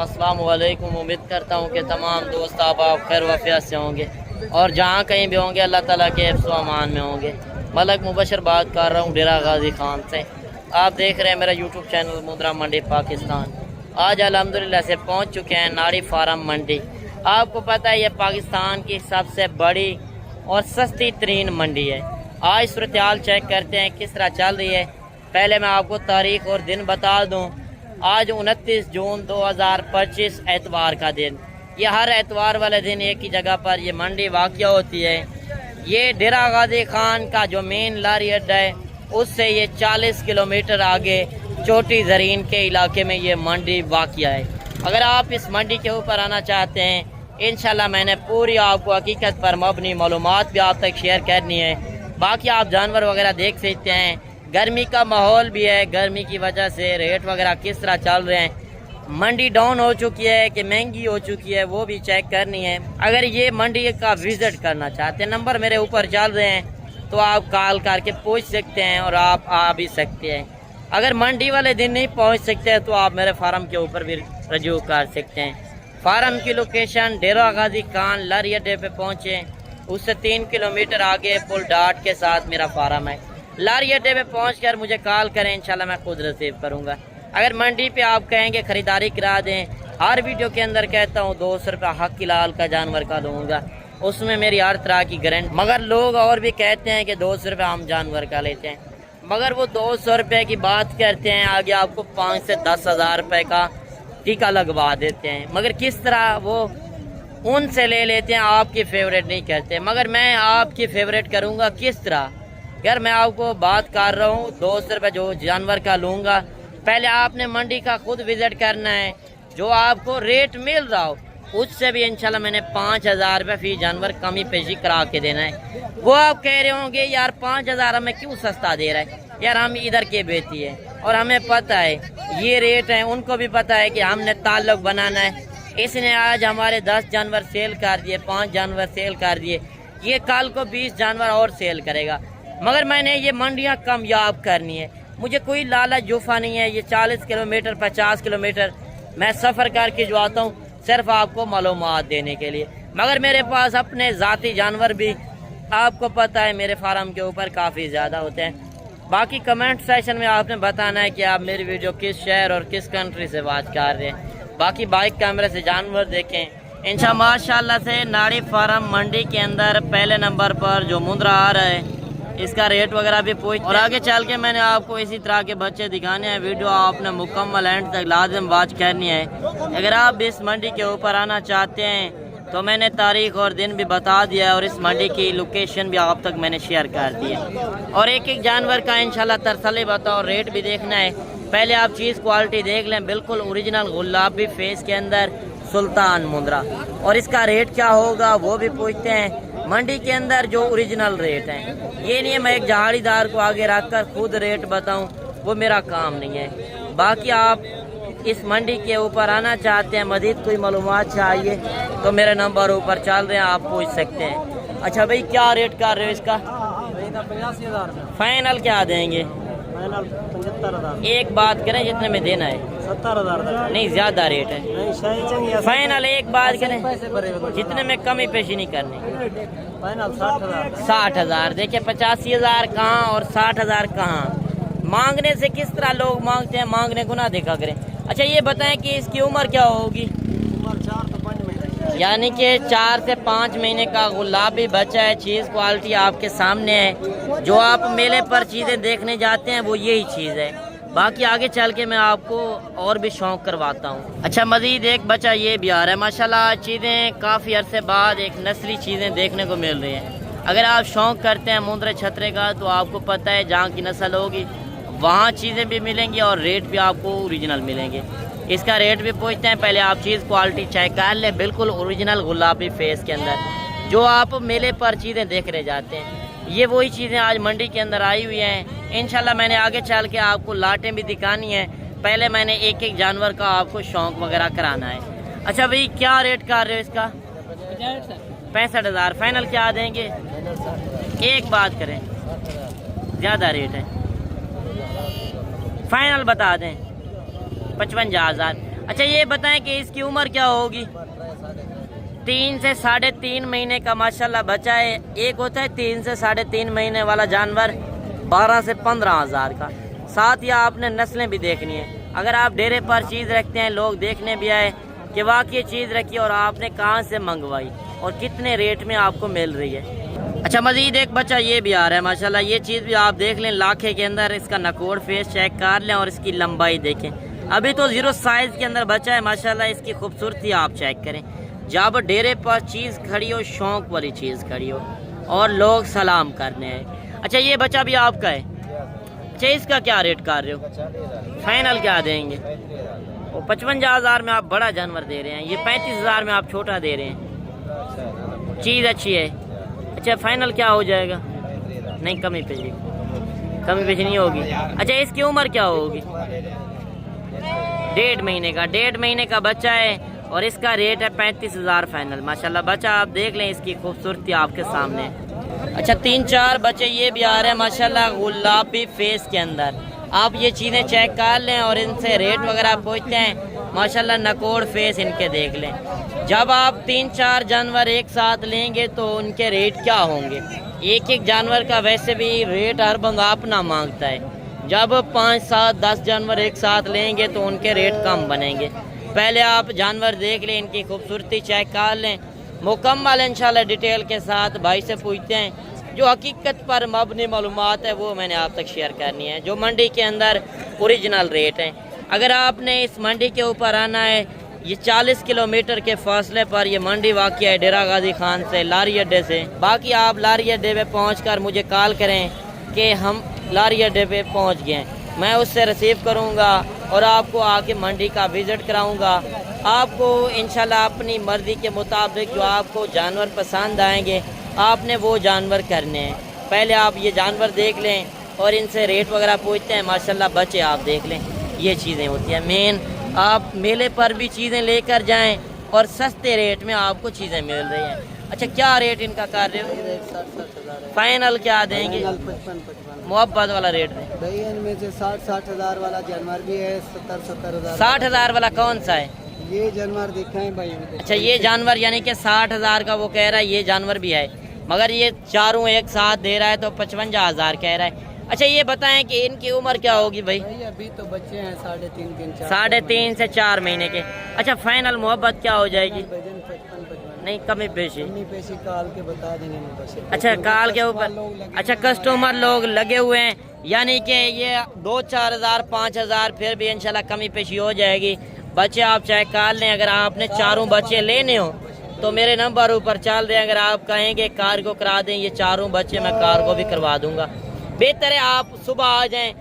अस्सलाम वालेकुम। उम्मीद करता हूँ कि तमाम दोस्त आप खैर वफियत से होंगे और जहाँ कहीं भी होंगे अल्लाह ताला के हिफ्ज़ व अमान में होंगे। मलक मुबशर बात कर रहा हूँ डेरा गाजी खान से। आप देख रहे हैं मेरा यूट्यूब चैनल मुंद्रा मंडी पाकिस्तान। आज अल्हम्दुलिल्लाह से पहुँच चुके हैं नाड़ी फार्म मंडी। आपको पता है ये पाकिस्तान की सबसे बड़ी और सस्ती तरीन मंडी है। आज सूरत हाल चेक करते हैं किस तरह चल रही है। पहले मैं आपको तारीख और दिन बता दूँ। आज 29 जून 2025 एतवार का दिन। ये हर एतवार वाले दिन एक ही जगह पर ये मंडी वाक़या होती है। ये डेरा गाजी खान का जो मेन लारी अड्डा है उससे ये 40 किलोमीटर आगे चोटी ज़रीन के इलाके में ये मंडी वाक़या है। अगर आप इस मंडी के ऊपर आना चाहते हैं इंशाल्लाह मैंने पूरी आपको हकीकत पर मबनी मालूमात भी आप तक शेयर करनी है। बाकी आप जानवर वगैरह देख सकते हैं। गर्मी का माहौल भी है, गर्मी की वजह से रेट वगैरह किस तरह चल रहे हैं। मंडी डाउन हो चुकी है कि महंगी हो चुकी है वो भी चेक करनी है। अगर ये मंडी का विज़िट करना चाहते हैं नंबर मेरे ऊपर चल रहे हैं तो आप कॉल करके पूछ सकते हैं और आप आ भी सकते हैं। अगर मंडी वाले दिन नहीं पहुंच सकते हैं तो आप मेरे फार्म के ऊपर भी रजू कर सकते हैं। फार्म की लोकेशन डेरा गाजी खान लारी अड्डे पे पहुँचे, उससे 3 किलोमीटर आगे पुल डाट के साथ मेरा फार्म है। लारी अड्डे पे पहुँचकर मुझे कॉल करें, इंशाल्लाह मैं खुद रिसीव करूँगा। अगर मंडी पे आप कहेंगे ख़रीदारी करा दें, हर वीडियो के अंदर कहता हूँ 200 रुपये हक लाल का जानवर का दूँगा, उसमें मेरी हर तरह की गारंटी। मगर लोग और भी कहते हैं कि 200 रुपये हम जानवर का लेते हैं, मगर वो 200 रुपये की बात करते हैं, आगे आपको 5 से 10 हज़ार रुपये का टीका लगवा देते हैं। मगर किस तरह वो उनसे ले लेते हैं, आपकी फेवरेट नहीं करते। मगर मैं आपकी फेवरेट करूँगा किस तरह। यार मैं आपको बात कर रहा हूँ 200 रुपये जो जानवर का लूँगा। पहले आपने मंडी का खुद विज़िट करना है, जो आपको रेट मिल रहा हो उससे भी इंशाल्लाह मैंने 5,000 रुपये फी जानवर कमी पेशी करा के देना है। वो आप कह रहे होंगे यार 5,000 हमें क्यों सस्ता दे रहा है। यार हम इधर के बेची है और हमें पता है ये रेट है, उनको भी पता है कि हमने ताल्लुक बनाना है। इसने आज हमारे 10 जानवर सेल कर दिए, 5 जानवर सेल कर दिए, ये कल को 20 जानवर और सेल करेगा। मगर मैंने ये मंडियाँ कामयाब करनी है, मुझे कोई लालच जुफा नहीं है। ये 40 किलोमीटर 50 किलोमीटर मैं सफ़र करके जो आता हूँ सिर्फ आपको मालूमात देने के लिए। मगर मेरे पास अपने ज़ाती जानवर भी आपको पता है मेरे फार्म के ऊपर काफ़ी ज़्यादा होते हैं। बाकी कमेंट सेक्शन में आपने बताना है कि आप मेरी वीडियो किस शहर और किस कंट्री से बात कर रहे हैं। बाकी बाइक कैमरे से जानवर देखें इंशाल्लाह। माशाल्लाह से नाड़ी फार्म मंडी के अंदर पहले नंबर पर जो मुंद्रा आ रहा है इसका रेट वगैरह भी पूछ, और आगे चल के मैंने आपको इसी तरह के बच्चे दिखाने हैं। वीडियो आपने मुकम्मल एंड तक लाजिम वॉच करनी है। अगर आप इस मंडी के ऊपर आना चाहते हैं तो मैंने तारीख और दिन भी बता दिया है और इस मंडी की लोकेशन भी आप तक मैंने शेयर कर दी है। और एक एक जानवर का इंशाल्लाह तरसली बताओ रेट भी देखना है। पहले आप चीज़ क्वालिटी देख लें, बिल्कुल ओरिजिनल गुलाबी फेस के अंदर सुल्तान मुंद्रा, और इसका रेट क्या होगा वो भी पूछते हैं। मंडी के अंदर जो ओरिजिनल रेट है, ये नहीं है मैं एक झाड़ीदार को आगे रखकर खुद रेट बताऊं, वो मेरा काम नहीं है। बाकी आप इस मंडी के ऊपर आना चाहते हैं, मज़ीद कोई मालूमात चाहिए तो मेरे नंबर ऊपर चल रहे हैं, आप पूछ सकते हैं। अच्छा भाई क्या रेट कर रहे हो इसका? 85,000 फाइनल क्या देंगे? 75,000। एक बात करें जितने में देना है। 70,000 नहीं ज़्यादा रेट है, फाइनल एक बात करें जितने में कमी पेशी नहीं करनी। फाइनल 60,000। 60,000 देखिए 85,000 कहाँ और 60,000 कहाँ। मांगने से किस तरह लोग मांगते हैं, मांगने को ना देखा करें। अच्छा ये बताएं कि इसकी उम्र क्या होगी? उम्र 4 से 5 महीने, यानी कि 4 से 5 महीने का गुलाबी बच्चा है। चीज़ क्वालिटी आपके सामने है। जो आप मेले पर चीज़ें देखने जाते हैं वो यही चीज़ है। बाकी आगे चल के मैं आपको और भी शौक करवाता हूँ। अच्छा मज़ीद एक बच्चा ये भी आ रहा है माशाल्लाह। चीज़ें काफ़ी अरसे बाद एक नस्ली चीज़ें देखने को मिल रही हैं। अगर आप शौक करते हैं मुंद्रे छतरे का तो आपको पता है जहाँ की नस्ल होगी वहाँ चीज़ें भी मिलेंगी और रेट भी आपको ओरिजिनल मिलेंगे। इसका रेट भी पूछते हैं। पहले आप चीज़ क्वालिटी चेक कर लें, बिल्कुल ओरिजिनल गुलाबी फेस के अंदर जो आप मेले पर चीज़ें देख रहे जाते हैं, ये वही चीज़ें आज मंडी के अंदर आई हुई हैं। इंशाल्लाह मैंने आगे चल के आपको लाटें भी दिखानी है। पहले मैंने एक एक जानवर का आपको शौक वगैरह कराना है। अच्छा भाई क्या रेट कर रहे हो इसका? 65,000 फाइनल क्या देंगे? एक बात करें ज़्यादा रेट है, फाइनल बता दें 55,000। अच्छा ये बताएं कि इसकी उम्र क्या होगी? 3 से 3.5 महीने का माशाल्लाह बच्चा है। एक होता है 3 से 3.5 महीने वाला जानवर 12 से 15 हज़ार का। साथ ही आपने नस्लें भी देखनी है। अगर आप डेरे पर चीज़ रखते हैं, लोग देखने भी आए कि वाकई चीज़ रखी और आपने कहाँ से मंगवाई और कितने रेट में आपको मिल रही है। अच्छा मजीद एक बच्चा ये भी आ रहा है माशाल्लाह, ये चीज़ भी आप देख लें लाखे के अंदर। इसका नकोड़ फेस चेक कर लें और इसकी लंबाई देखें। अभी तो 0 साइज़ के अंदर बच्चा है माशाल्लाह। इसकी खूबसूरती आप चेक करें। जब डेरे पर चीज़ खड़ी हो, शौक वाली चीज़ खड़ी हो और लोग सलाम करने आए। अच्छा ये बच्चा भी आपका है? अच्छा इसका क्या रेट कर रहे हो? फाइनल क्या देंगे? वो 55 हज़ार में आप बड़ा जानवर दे रहे हैं, ये 35 हज़ार में आप छोटा दे रहे हैं। चीज़ अच्छी है। अच्छा फाइनल क्या हो जाएगा? नहीं कमी पेशी नहीं होगी। अच्छा इसकी उम्र क्या होगी? 1.5 महीने का। 1.5 महीने का बच्चा है और इसका रेट है 35 हज़ार फाइनल। माशाल्लाह बच्चा आप देख लें, इसकी खूबसूरती आपके सामने है। अच्छा 3-4 बच्चे ये भी आ रहे हैं माशाल्लाह गुलाबी फेस के अंदर। आप ये चीज़ें चेक कर लें और इनसे रेट वगैरह पूछते हैं माशाल्लाह। नकोड़ फेस इनके देख लें। जब आप 3-4 जानवर एक साथ लेंगे तो उनके रेट क्या होंगे? एक जानवर का वैसे भी रेट हर बंदा अपना मांगता है। जब 5, 7, 10 जानवर एक साथ लेंगे तो उनके रेट कम बनेंगे। पहले आप जानवर देख लें, इनकी खूबसूरती चेक कर लें मुकम्मल इंशाल्लाह डिटेल के साथ। भाई से पूछते हैं जो हकीकत पर मबनी मालूमात है वो मैंने आप तक शेयर करनी है, जो मंडी के अंदर ओरिजिनल रेट हैं। अगर आपने इस मंडी के ऊपर आना है, ये 40 किलोमीटर के फासले पर ये मंडी वाक़ है डेरा गाजी खान से, लारी अड्डे से। बाकी आप लारी अड्डे पे पहुँच मुझे कॉल करें कि हम लारी अड्डे पे पहुँच गए हैं। मैं उससे रिसीव करूँगा और आपको आके मंडी का विज़िट कराऊँगा। आपको इंशाल्लाह अपनी मर्ज़ी के मुताबिक जो आपको जानवर पसंद आएंगे आपने वो जानवर करने हैं। पहले आप ये जानवर देख लें और इनसे रेट वगैरह पूछते हैं माशाल्लाह। बच्चे आप देख लें, ये चीज़ें होती हैं मेन। आप मेले पर भी चीज़ें लेकर जाएं और सस्ते रेट में आपको चीज़ें मिल रही हैं। अच्छा क्या रेट इनका कर रहे हो? फाइनल क्या देंगे? 55 मोहब्बत वाला रेट दें। भाई इनमें से 60 हज़ार वाला जानवर भी है, 70 हज़ार। 60 हज़ार वाला कौन सा है? ये जानवर देखा है भाई। अच्छा ये जानवर यानी कि 60 हज़ार का वो कह रहा है, ये जानवर भी है मगर ये चारों एक साथ दे रहा है तो 55 हज़ार कह रहा है। अच्छा ये बताएं कि इनकी उम्र क्या होगी भाई? अभी तो बच्चे हैं 3.5 3.5 से 4 महीने के। अच्छा फाइनल मोहब्बत क्या हो जाएगी? नहीं कमी पेशी काल के बता देंगे। अच्छा काल के ऊपर। अच्छा कस्टमर लोग लगे हुए हैं यानी कि ये 2-4 हज़ार 5 हज़ार फिर भी इंशाल्लाह कमी पेशी हो जाएगी। बच्चे आप चेक कर लें। अगर आपने चारों बच्चे लेने हो तो मेरे नंबर ऊपर चल दें। अगर आप कहेंगे कार को करा दें ये चारों बच्चे, मैं कार को भी करवा दूंगा। बेहतर है आप सुबह आ जाएं,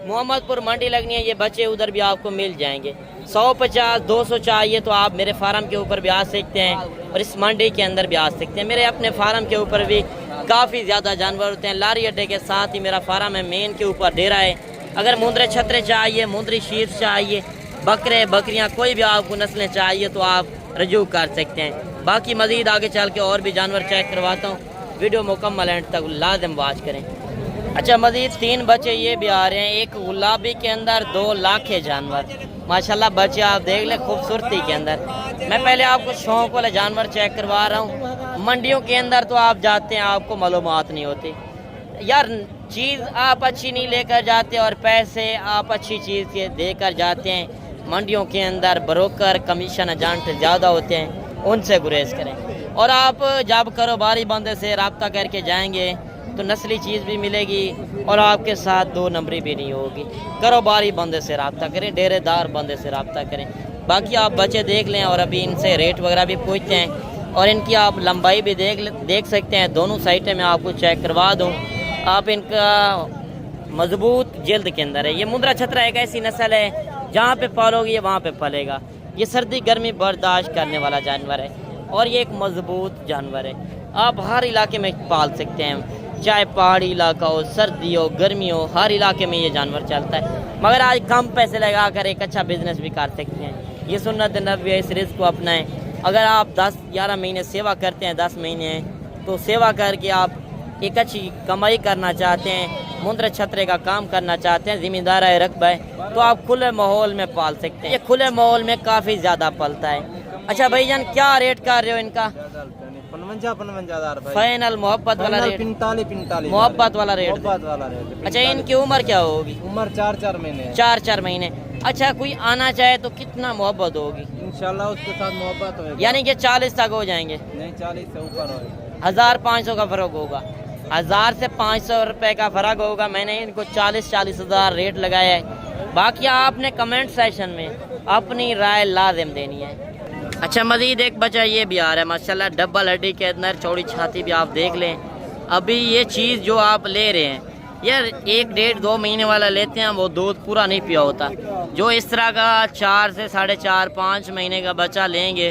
मोहम्मदपुर मंडी लगनी है, ये बच्चे उधर भी आपको मिल जाएंगे। 150-200 चाहिए तो आप मेरे फार्म के ऊपर भी आ सकते हैं और इस मंडी के अंदर भी आ सकते हैं। मेरे अपने फार्म के ऊपर भी काफ़ी ज़्यादा जानवर होते हैं। लारी अड्डे के साथ ही मेरा फार्म है, मेन के ऊपर डेरा है। अगर मुंदरे छतरे चाहिए, मुंदरी शीर चाहिए, बकरे बकरियाँ कोई भी आपको नस्लें चाहिए तो आप रजू कर सकते हैं। बाकी मज़ीद आगे चल के और भी जानवर चेक करवाता हूँ। वीडियो मुकम्मल एंड तक लाज़िम वॉच करें। अच्छा मज़ीद 3 बच्चे ये भी आ रहे हैं। एक गुलाबी के अंदर 2 लाखे जानवर माशाल्लाह बच्चे आप देख लें खूबसूरती के अंदर। मैं पहले आपको शौक वाले जानवर चेक करवा रहा हूँ। मंडियों के अंदर तो आप जाते हैं आपको मालूमात नहीं होती यार, चीज़ आप अच्छी नहीं लेकर जाते और पैसे आप अच्छी चीज़ के देकर जाते हैं। मंडियों के अंदर ब्रोकर कमीशन एजेंट ज़्यादा होते हैं, उनसे गुरेज करें। और आप जब कारोबारी बंदे से रब्ता करके जाएंगे तो नस्ली चीज़ भी मिलेगी और आपके साथ 2 नंबरी भी नहीं होगी। कारोबारी बंदे से रब्ता करें, डेरेदार बंदे से रब्ता करें। बाकी आप बच्चे देख लें और अभी इनसे रेट वगैरह भी पूछते हैं और इनकी आप लंबाई भी देख सकते हैं। दोनों साइटें मैं आपको चेक करवा दूँ। आप इनका मजबूत जल्द के अंदर है। ये मुंद्रा छतरा एक ऐसी नस्ल है जहाँ पे पालोगे वहाँ पे पलेगा। ये सर्दी गर्मी बर्दाश्त करने वाला जानवर है और ये एक मजबूत जानवर है। आप हर इलाके में पाल सकते हैं, चाहे पहाड़ी इलाका हो, सर्दी हो, गर्मी हो, हर इलाके में ये जानवर चलता है। मगर आज कम पैसे लगा कर एक अच्छा बिजनेस भी कर सकते हैं। ये सुन्नत नबी है, इस रिस्क को अपनाएं। अगर आप 10-11 महीने सेवा करते हैं, 10 महीने तो सेवा करके आप एक अच्छी कमाई करना चाहते हैं, मुंद्र छतरे का काम करना चाहते हैं, जिम्मेदार है रकबा है, तो आप खुले माहौल में पाल सकते हैं। ये खुले माहौल में काफ़ी ज़्यादा पलता है। अच्छा भाईजान, क्या रेट कर रहे हो इनका? 55,000 फाइनल मोहब्बत वाला रेट? 45,000 मोहब्बत वाला रेट। वाला रेट। अच्छा, इनकी उम्र क्या होगी? उम्र 4 महीने। 4 महीने। अच्छा, कोई आना चाहे तो कितना मोहब्बत होगी? इंशाल्लाह उसके साथ मोहब्बत होगी। यानी कि 40 तक हो जाएंगे? नहीं, 40 से ऊपर होगा। 1500 का फर्क होगा। 1000 से 500 रुपए का फर्क होगा। मैंने इनको 40 हज़ार रेट लगाया है। बाकी आपने कमेंट सेशन में अपनी राय लाजिम देनी है। अच्छा, मजीद एक बच्चा ये भी आ रहा है माशाल्लाह, डबल हड्डी के अंदर, चौड़ी छाती भी आप देख लें। अभी ये चीज़ जो आप ले रहे हैं यार, 1, 1.5, 2 महीने वाला लेते हैं, वो दूध पूरा नहीं पिया होता। जो इस तरह का 4 से 4.5, 5 महीने का बच्चा लेंगे,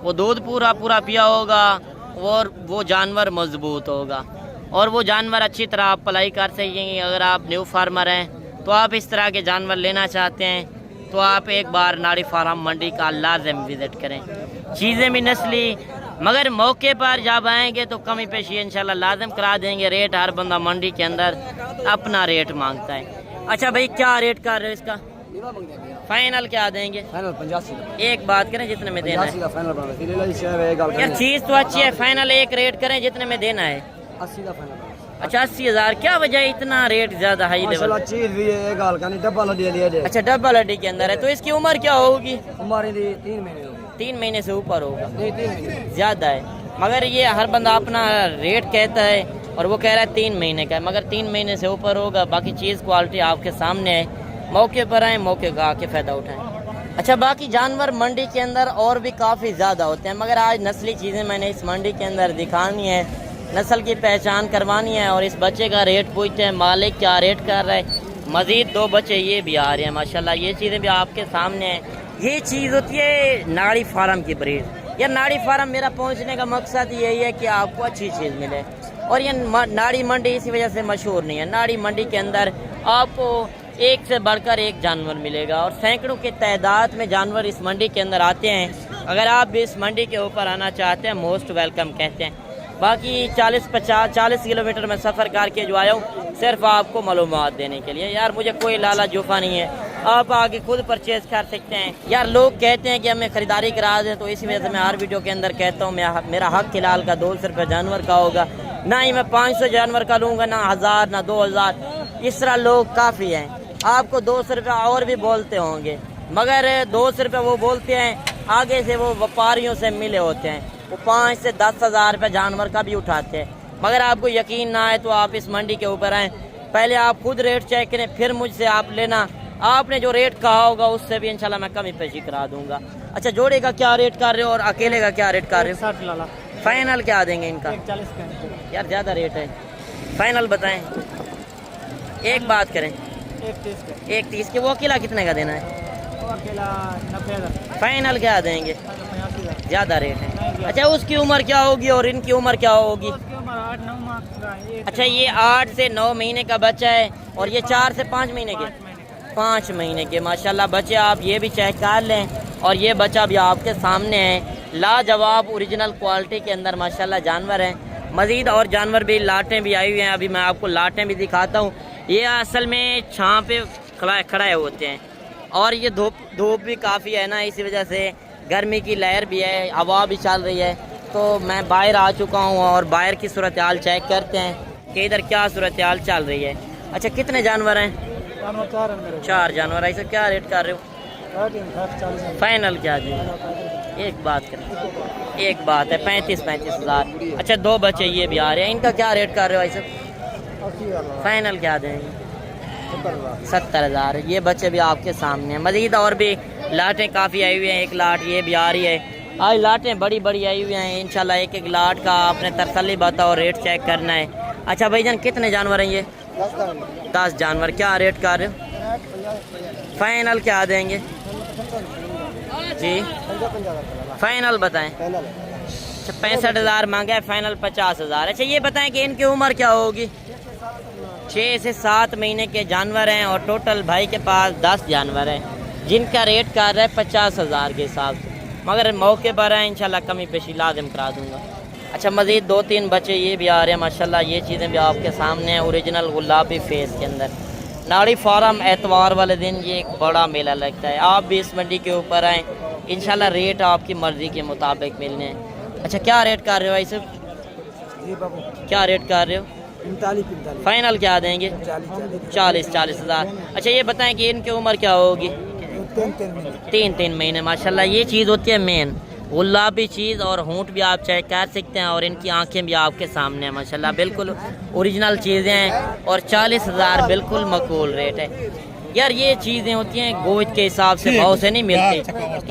वो दूध पूरा पिया होगा और वो जानवर मजबूत होगा और वो जानवर अच्छी तरह आप पलाई कर सकेंगे। अगर आप न्यू फार्मर हैं तो आप इस तरह के जानवर लेना चाहते हैं तो आप एक बार नाड़ी फार्म मंडी का लाजिम विज़िट करें। चीज़ें भी नस्ली, मगर मौके पर जब आएंगे तो कमी पेशी इंशाल्लाह लाजिम करा देंगे। रेट हर बंदा मंडी के अंदर अपना रेट मांगता है। अच्छा भाई, क्या रेट कर रहे हो इसका? फाइनल क्या देंगे? फाइनल 85। एक बात करें जितने में देना है। फाइनल यार चीज़ तो अच्छी है, फाइनल एक रेट करें जितने में देना है। 80 का फाइनल। अच्छा, 80,000। क्या वजह है इतना रेट ज्यादा हाई लेवल? चीज भी है, एक हाल का नहीं, डब्बा लड़ी ले। अच्छा, डबल हड्डी के अंदर है। तो इसकी उम्र क्या होगी? हमारी 3 महीने होगी। 3 महीने से ऊपर होगा? नहीं, 3 महीने ज्यादा है, मगर ये हर बंदा अपना रेट कहता है और वो कह रहा है 3 महीने का है, मगर 3 महीने से ऊपर होगा। बाकी चीज़ क्वालिटी आपके सामने है। मौके पर आए, मौके का आके फ़ायदा उठाएं। अच्छा, बाकी जानवर मंडी के अंदर और भी काफ़ी ज़्यादा होते हैं, मगर आज नस्ली चीज़ें मैंने इस मंडी के अंदर दिखानी है, नस्ल की पहचान करवानी है और इस बच्चे का रेट पूछते हैं मालिक क्या रेट कर रहा है। मज़ीद 2 बच्चे ये भी आ रहे हैं माशाल्लाह, ये चीज़ें भी आपके सामने हैं। ये चीज़ होती है नाड़ी फार्म की ब्रीड। या नाड़ी फार्म मेरा पहुंचने का मकसद यही है कि आपको अच्छी चीज़ मिले, और ये नाड़ी मंडी इसी वजह से मशहूर नहीं है। नाड़ी मंडी के अंदर आपको एक से बढ़कर एक जानवर मिलेगा और सैकड़ों की तादाद में जानवर इस मंडी के अंदर आते हैं। अगर आप भी इस मंडी के ऊपर आना चाहते हैं, मोस्ट वेलकम कहते हैं। बाकी 40 किलोमीटर में सफ़र करके जो आया हूँ सिर्फ आपको मालूमात देने के लिए। यार मुझे कोई लाला जुफा नहीं है, आप आगे खुद परचेज कर सकते हैं। यार लोग कहते हैं कि हमें ख़रीदारी करा दें, तो इसी वजह से मैं हर वीडियो के अंदर कहता हूँ मेरा हक हिलाल का 200 रुपये जानवर का होगा। ना ही मैं 500 जानवर का लूँगा, ना 1000, ना 2000। इस तरह लोग काफ़ी हैं। आपको 200 रुपये और भी बोलते होंगे, मगर 200 रुपये वो बोलते हैं, आगे से वो व्यापारियों से मिले होते हैं, वो 5 से 10 हज़ार रुपये जानवर का भी उठाते हैं। मगर आपको यकीन ना आए तो आप इस मंडी के ऊपर आएँ, पहले आप खुद रेट चेक करें, फिर मुझसे आप लेना। आपने जो रेट कहा होगा उससे भी इंशाल्लाह मैं कमी पेशी करा दूंगा। अच्छा, जोड़े का क्या रेट कर रहे हो और अकेले का क्या रेट कर रहे हो? 60 लाला। फाइनल क्या देंगे इनका? 40 का। यार ज़्यादा रेट है, फाइनल बताएं। एक बात करें, 130 के। वो अकेला कितने का देना है? अकेला 90,000। फाइनल क्या देंगे? ज़्यादा रेट है। अच्छा, उसकी उम्र क्या होगी और इनकी उम्र क्या होगी? 8-9 माह का। अच्छा, ये 8 से 9 महीने का बच्चा है और ये 4 से 5 महीने के। 5 महीने के माशाल्लाह बच्चे, आप ये भी चेक कर लें। और ये बच्चा भी आपके सामने है, लाजवाब ओरिजिनल क्वालिटी के अंदर माशाल्लाह जानवर हैं। मज़ीद और जानवर भी, लाटें भी आई हुई हैं, अभी मैं आपको लाटें भी दिखाता हूँ। ये असल में छाँ पे खड़े होते हैं और ये धूप भी काफ़ी है ना, इसी वजह से गर्मी की लहर भी है, हवा भी चल रही है। तो मैं बाहर आ चुका हूँ और बाहर की सूरत हाल चेक करते हैं कि इधर क्या सूरत हाल चल रही है। अच्छा, कितने जानवर हैं? 4 जानवर। ऐसे क्या रेट कर रहे हो? फाइनल क्या जी? एक बात करें, एक बात है 35 हज़ार। अच्छा, 2 बच्चे ये भी आ रहे हैं, इनका क्या रेट कर रहे हो ऐसे? फाइनल क्या देंगे? 70 हज़ार। ये बच्चे भी आपके सामने हैं। मज़ीद और भी लाटें काफ़ी आई हुई हैं, एक लाट ये भी आ रही है। आज लाटें बड़ी बड़ी आई हुई हैं। इंशाल्लाह एक एक लाट का आपने तसल्ली बताओ, रेट चेक करना है। अच्छा भाईजान, कितने जानवर हैं ये? 10 जानवर। क्या रेट कर रहे हो? फाइनल क्या देंगे जी? फाइनल बताएं। अच्छा, 65 हज़ार मांगा है, फाइनल 50 हज़ार। अच्छा, ये बताएं कि इनकी उम्र क्या होगी? 6 से 7 महीने के जानवर हैं और टोटल भाई के पास 10 जानवर हैं, जिनका रेट कर रहा है 50 हज़ार के हिसाब से। मगर मौके पर है, इंशाल्लाह कमी पेशी लाजिम करा दूंगा। अच्छा मज़ीद 2-3 बच्चे ये भी आ रहे हैं माशाल्लाह, ये चीज़ें भी आपके सामने हैं ओरिजिनल गुलाबी फेस के अंदर। नाड़ी फार्म एतवार वाले दिन ये एक बड़ा मेला लगता है, आप भी इस मंडी के ऊपर आएँ, इंशाल्लाह रेट आपकी मर्ज़ी के मुताबिक मिलने हैं। अच्छा क्या रेट कर रहे हो भाई साहब, क्या रेट कर रहे हो? 45 फाइनल क्या देंगे? 40 हज़ार। अच्छा ये बताएं कि इनकी उम्र क्या होगी? 3 महीने। माशाल्लाह ये चीज़ होती है मेन गुलाबी चीज़, और होंठ भी आप चेक कर सकते हैं और इनकी आंखें भी आपके सामने हैं माशाल्लाह, बिल्कुल ओरिजिनल चीज़ें हैं और 40 हज़ार बिल्कुल मकबूल रेट है। यार ये चीज़ें होती हैं गोश्त के हिसाब से भाव से नहीं मिलती,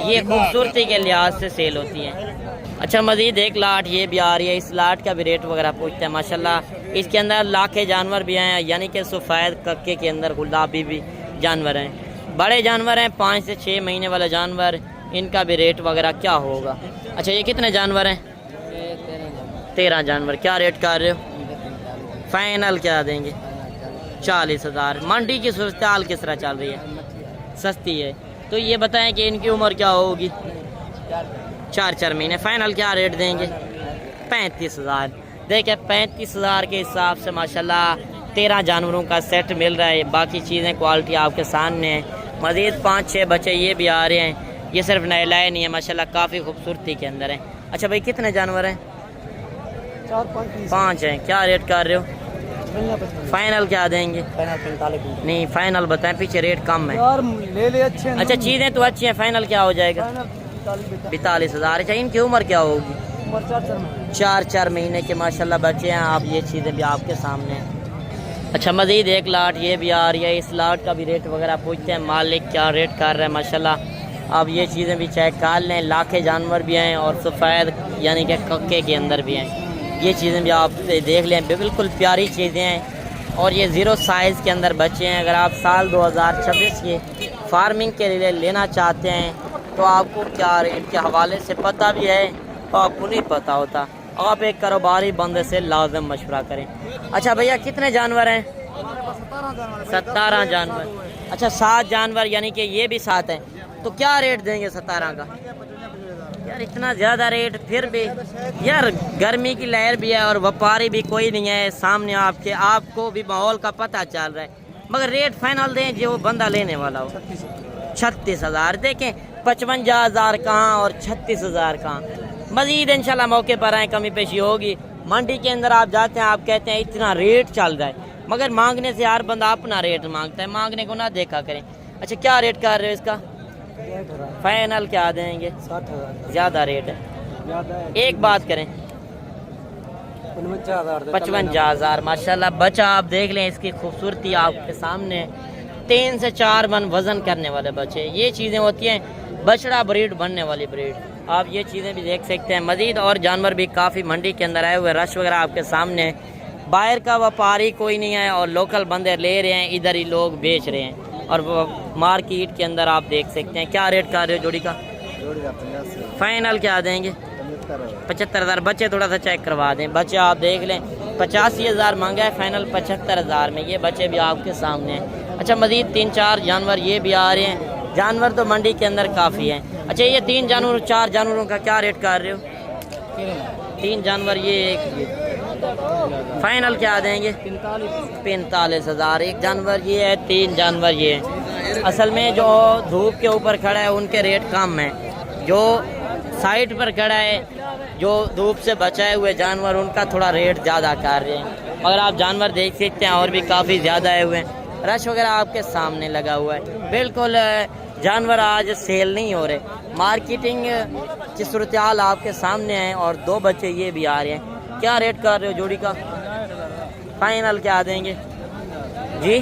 ये खूबसूरती के लिहाज से सेल होती हैं। अच्छा मज़ीद एक लाट ये भी आ रही है, इस लाट का भी रेट वगैरह पूछते हैं माशाल्लाह। इसके अंदर लाखे जानवर भी हैं, यानी कि सफ़ेद कक्के के अंदर गुलाबी भी जानवर हैं, बड़े जानवर हैं 5 से 6 महीने वाला जानवर, इनका भी रेट वगैरह क्या होगा? अच्छा ये कितने जानवर हैं? 13 जानवर। क्या रेट कर रहे हो? फाइनल क्या देंगे? 40 हज़ार। मंडी की सूरत हाल किस तरह चल रही है? सस्ती है। तो ये बताएं कि इनकी उम्र क्या होगी? 4 महीने। फाइनल क्या रेट देंगे? 35 हज़ार। देखिए 35 हज़ार के हिसाब से माशाल्लाह 13 जानवरों का सेट मिल रहा है, बाकी चीज़ें क्वालिटी आपके सामने है। मज़ीद 5-6 बच्चे ये भी आ रहे हैं, ये सिर्फ नहलाए नहीं है माशाल्लाह, काफ़ी खूबसूरती के अंदर है। अच्छा भाई कितने जानवर हैं? 5 हैं। क्या रेट कर रहे हो? फाइनल क्या देंगे? नहीं फाइनल बताएं, पीछे रेट कम है। ले अच्छे। अच्छा चीज़ें तो अच्छी हैं, फाइनल क्या हो जाएगा? 42 हज़ार। अच्छा इनकी उम्र क्या होगी? 4 महीने के माशाल्लाह बच्चे हैं, आप ये चीज़ें भी आपके सामने हैं। अच्छा मज़ीद एक लाट ये भी आ रही है, इस लाट का भी रेट वगैरह पूछते हैं, मालिक क्या रेट कर रहे हैं माशाल्लाह, आप ये चीज़ें भी चेक कर लें। लाखे जानवर भी हैं और सफ़ेद यानी कि कक्के के अंदर भी हैं, ये चीज़ें भी आप देख लें, बिल्कुल प्यारी चीज़ें हैं और ये ज़ीरो साइज़ के अंदर बच्चे हैं। अगर आप साल 2026 के फार्मिंग के लिए लेना चाहते हैं तो आपको क्या रेट के हवाले से पता भी है तो आपको नहीं पता होता, आप एक कारोबारी बंदे से लाजम मशवरा करें। अच्छा भैया कितने जानवर हैं? 17 जानवर। अच्छा 7 जानवर यानी कि ये भी 7 हैं, तो क्या रेट देंगे 17 का? यार इतना ज़्यादा रेट, फिर भी यार गर्मी की लहर भी है और व्यापारी भी कोई नहीं है सामने आपके, आपको भी माहौल का पता चल रहा है, मगर रेट फाइनल दें जो बंदा लेने वाला हो। 36 हज़ार। देखें 55 हज़ार कहाँ और 36 हज़ार कहाँ। मज़ीद इंशाल्लाह मौके पर आए, कमी पेशी होगी। मंडी के अंदर आप जाते हैं, आप कहते हैं इतना रेट चल रहा है, मगर मांगने से हर बंदा अपना रेट मांगता है, मांगने को ना देखा करें। अच्छा क्या रेट कर रहे हो इसका? फाइनल क्या देंगे? 60 हज़ार। ज़्यादा रेट है। एक बात करें 55 हज़ार। माशाल्लाह बच्चा आप देख लें, इसकी खूबसूरती आपके सामने। 3 से 4 मन वजन करने वाले बच्चे, ये चीज़ें होती हैं बछड़ा ब्रीड बनने वाली ब्रीड, आप ये चीज़ें भी देख सकते हैं। मज़ीद और जानवर भी काफ़ी मंडी के अंदर आए हुए, रश वगैरह आपके सामने। बाहर का व्यापारी कोई नहीं है और लोकल बंदे ले रहे हैं, इधर ही लोग बेच रहे हैं और मार्केट के अंदर आप देख सकते हैं। क्या रेट कर रहे हो जोड़ी का? फाइनल क्या देंगे? 75 हज़ार। बच्चे थोड़ा सा चेक करवा दें, बच्चे आप देख लें 85 हज़ार मांगा है, फाइनल 75 हज़ार में, ये बच्चे भी आपके सामने हैं। अच्छा मज़ीद 3-4 जानवर ये भी आ रहे हैं, जानवर तो मंडी के अंदर काफ़ी हैं। अच्छा ये 3 जानवर 4 जानवरों का क्या रेट कर रहे हो? 3 जानवर ये एक, फाइनल क्या देंगे? 45 हज़ार। एक जानवर ये है, 3 जानवर ये है। असल में जो धूप के ऊपर खड़ा है उनके रेट कम है, जो साइड पर खड़ा है, जो धूप से बचाए हुए जानवर, उनका थोड़ा रेट ज़्यादा कर रहे हैं। मगर आप जानवर देख सकते हैं और भी काफ़ी ज़्यादा आए हुए हैं, रश वगैरह आपके सामने लगा हुआ है। बिल्कुल जानवर आज सेल नहीं हो रहे, मार्केटिंग की सूरत हाल आपके सामने है। और 2 बच्चे ये भी आ रहे हैं। क्या रेट कर रहे हो जोड़ी का? फाइनल क्या देंगे जी?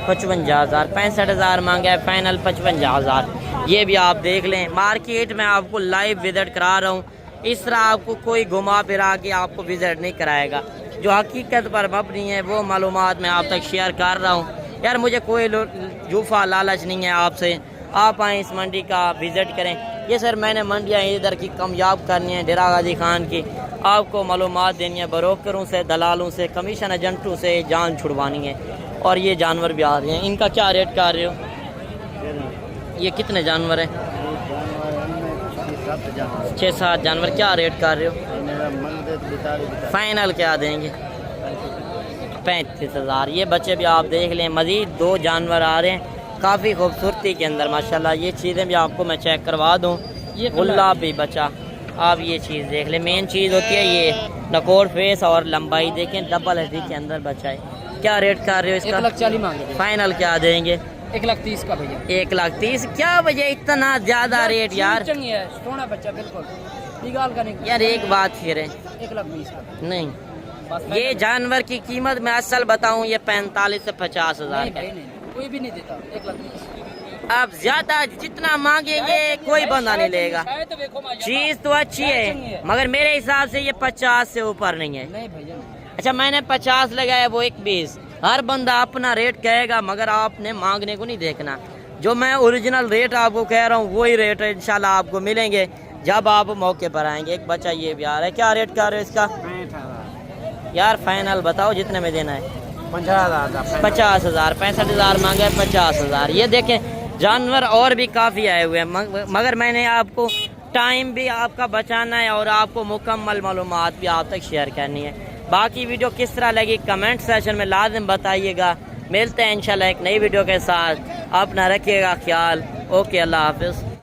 55 हज़ार। 65 हज़ार मांगा है, फाइनल 55 हज़ार। ये भी आप देख लें, मार्केट में आपको लाइव विजिट करा रहा हूँ, इस तरह आपको कोई घुमा फिरा के आपको विजिट नहीं कराएगा। जो हकीकत पर मबनी है वो मालूमात मैं आप तक शेयर कर रहा हूँ। यार मुझे कोई जूफा लालच नहीं है आपसे, आप आएँ इस मंडी का विज़िट करें। ये सर मैंने मंडियाँ इधर की कामयाब करनी है, डेरा गाजी खान की, आपको मालूमात देनी है, ब्रोकरों से, दलालों से, कमीशन एजेंटों से जान छुड़वानी है। और ये जानवर भी आ रहे हैं, इनका क्या रेट कर रहे हो? ये कितने जानवर हैं? 7 जहाँ 6-7 जानवर क्या रेट कर रहे हो? मेरा मन दे बिता फाइनल क्या देंगे? 35,000। ये बच्चे भी आप देख लें, मज़ीद 2 जानवर आ रहे हैं काफ़ी खूबसूरती के अंदर माशाल्लाह। ये चीज़ें भी आपको मैं चेक करवा दूँ। ये गुल्लाब भी बचा, आप ये चीज़ देख लें। मेन चीज़ होती है ये नकोर फेस और लंबाई देखें, डबल हड्डी के अंदर बचा है। क्या रेट कर रहे हो इसका? 1,40,000 मांगे। फाइनल क्या देंगे? 1,30,000 का भैया। 1,30,000 क्या वजह इतना ज़्यादा रेट यार? चंगी है, सोना बच्चा बिल्कुल निकाल का नहीं यार एक बात फिर है 1,20,000 का। नहीं, बस ये जानवर की कीमत मैं असल बताऊं ये 45 से 50,000 नहीं का भाई है। नहीं, कोई भी नहीं देता 1,20,000। आप ज्यादा जितना मांगेंगे कोई बंदा नहीं लेगा। तो देखो माशाल्लाह। चीज तो अच्छी है मगर मेरे हिसाब से ये 50 से ऊपर नहीं है। नहीं भैया नहीं। अच्छा मैंने 50 लगाया, वो 1,20। हर बंदा अपना रेट कहेगा मगर आपने मांगने को नहीं देखना। जो मैं ओरिजिनल रेट आपको कह रहा हूँ वही रेट है, इंशाल्लाह आपको मिलेंगे जब आप मौके पर आएंगे। एक बच्चा ये भी आ रहा है, क्या रेट कर रहे हो इसका? 65,000 यार फाइनल बताओ जितने में देना है। 50,000 50,000 65,000 मांगे 50,000। ये देखें जानवर और भी काफ़ी आए हुए हैं मगर मैंने आपको टाइम भी आपका बचाना है और आपको मुकम्मल मालूमात भी आप तक शेयर करनी है। बाकी वीडियो किस तरह लगी कमेंट सेशन में लाजिम बताइएगा। मिलते हैं इंशाल्लाह एक नई वीडियो के साथ। अपना रखिएगा ख्याल। ओके, अल्लाह हाफिज़।